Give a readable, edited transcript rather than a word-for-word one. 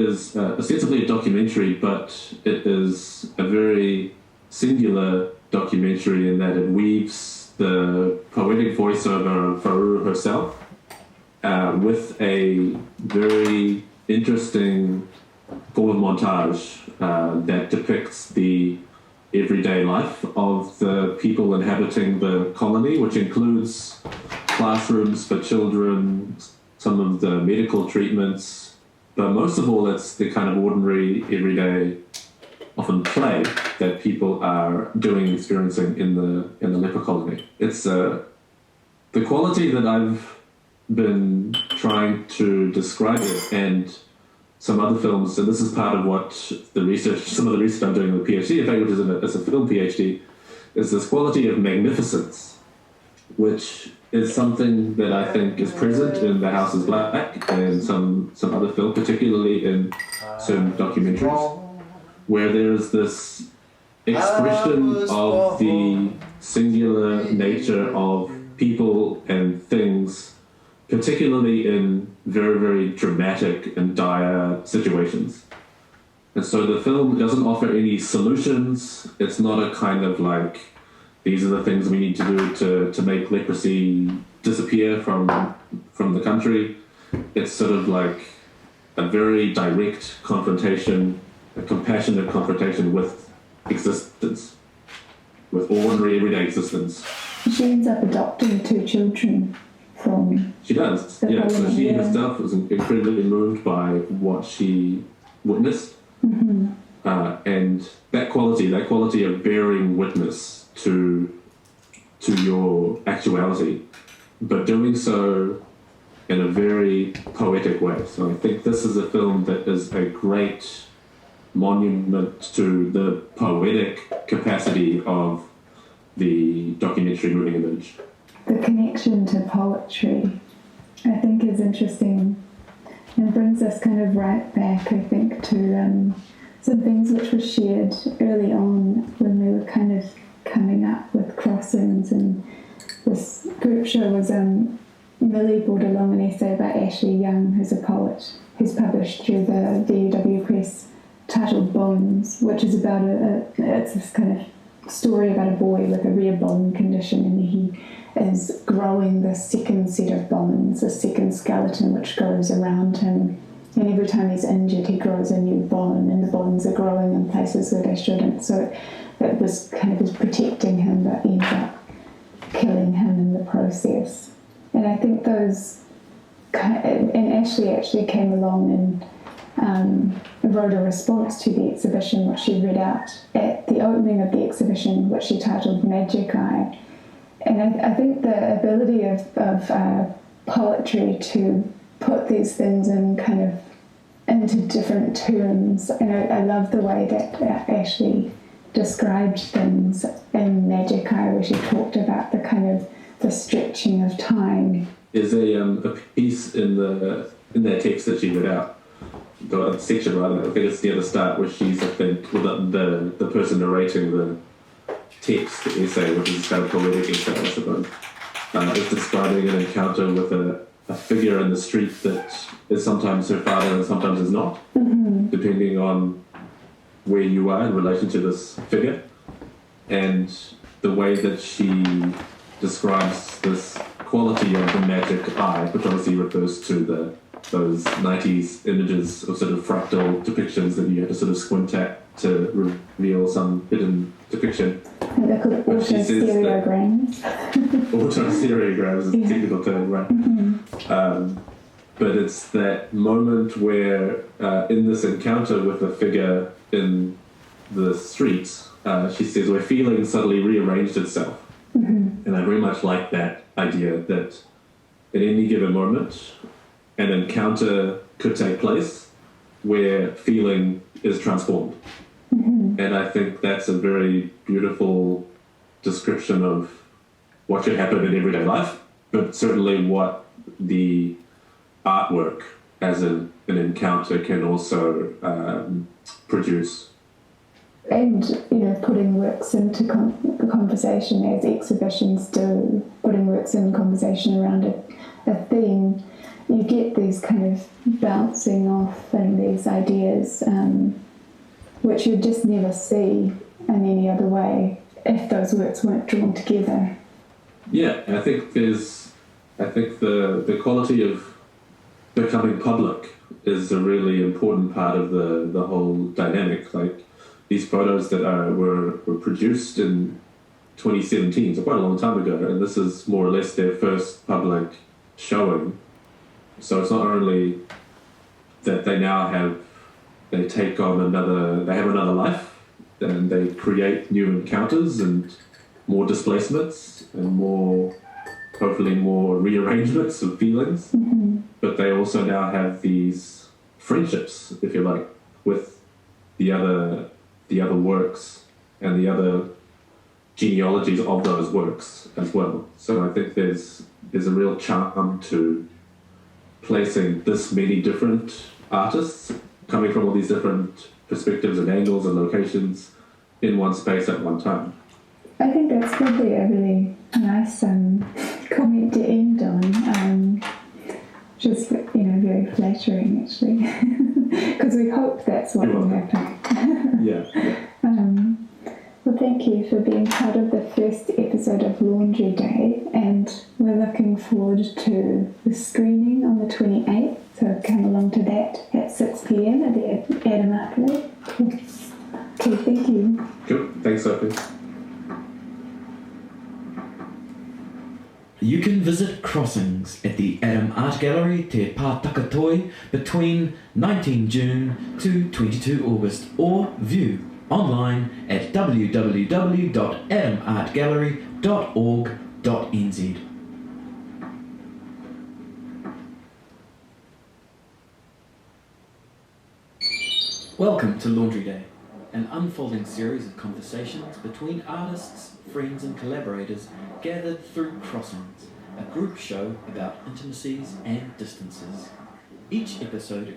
is ostensibly a documentary, but it is a very singular documentary in that it weaves the poetic voiceover of Faru herself with a very interesting form of montage that depicts the everyday life of the people inhabiting the colony, which includes classrooms for children, some of the medical treatments, but most of all, it's the kind of ordinary, everyday, often play that people are doing, experiencing in the leper colony. It's the quality that I've been trying to describe it, and some other films, and this is part of what some of the research I'm doing with PhD, in fact, which is a film PhD, is this quality of magnificence, which is something that I think is present in The House is Black and some other film, particularly in certain documentaries, where there's this expression of the singular nature of people and things, particularly in very, very dramatic and dire situations. And so the film doesn't offer any solutions. It's not a kind of like, these are the things we need to do to make leprosy disappear from the country. It's sort of like a very direct confrontation, a compassionate confrontation with existence, with ordinary, everyday existence. She ends up adopting 2 children from... She does, yeah. So she herself was incredibly moved by what she witnessed. Mm-hmm. And that quality of bearing witness to your actuality, but doing so in a very poetic way. So I think this is a film that is a great monument to the poetic capacity of the documentary moving image. The connection to poetry, I think, is interesting and brings us kind of right back, I think, to some things which were shared early on when we were kind of coming up with Crossings, and this group show was Millie brought along an essay by Ashley Young, who's a poet, who's published through the DUW Press, titled Bones, which is about it's this kind of story about a boy with a rare bone condition, and he is growing the second set of bones, a second skeleton which grows around him, and every time he's injured he grows a new bone, and the bones are growing in places where they shouldn't, so it was kind of protecting him but ends up killing him in the process. And I think those and Ashley actually came along and wrote a response to the exhibition, which she read out at the opening of the exhibition, which she titled Magic Eye. And I think the ability of poetry to put these things in kind of into different terms, and I love the way that Ashley described things in Magic Eye, where she talked about the kind of the stretching of time. There's a piece in that text that she read out, the section rather, I think it's near the start, where she's, I think, the person narrating the text, the essay, which is kind of poetic essay, I suppose, is describing an encounter with a figure in the street that is sometimes her father and sometimes is not, mm-hmm. depending on where you are in relation to this figure. And the way that she describes this quality of the magic eye, which obviously refers to those 90s images of sort of fractal depictions that you have to sort of squint at to reveal some hidden depiction. They're called autostereograms. Autostereograms is a technical term, right? Mm-hmm. But it's that moment where, in this encounter with a figure in the streets, she says, where feeling suddenly rearranged itself. Mm-hmm. And I very much like that idea that at any given moment, an encounter could take place where feeling is transformed. Mm-hmm. And I think that's a very beautiful description of what should happen in everyday life, but certainly what the artwork as an encounter can also produce. And, putting works into conversation, as exhibitions do, putting works in conversation around a theme. you get these kind of bouncing off and these ideas which you'd just never see in any other way if those works weren't drawn together. Yeah, I think the quality of becoming public is a really important part of the whole dynamic. Like these photos that were produced in 2017, so quite a long time ago, and this is more or less their first public showing. So it's not only that they take on another life, and they create new encounters and more displacements and hopefully more rearrangements of feelings. Mm-hmm. But they also now have these friendships, if you like, with the other works and the other genealogies of those works as well. So I think there's a real charm to placing this many different artists coming from all these different perspectives and angles and locations in one space at one time. I think that's probably a really nice comment to end on. Just, very flattering actually, because we hope that's what will happen. Yeah. Well, thank you for being part of the first episode of Laundry Day, and we're looking forward to the screening on the 28th, so come along to that at 6 p.m. at the Adam Art Gallery. Okay, thank you. Cool, thanks Sophie. You can visit Crossings at the Adam Art Gallery Te Pātakatoi between 19 June to 22 August, or view online at www.adamartgallery.org.nz. Welcome to Laundry Day, an unfolding series of conversations between artists, friends and collaborators gathered through Crossings, a group show about intimacies and distances. Each episode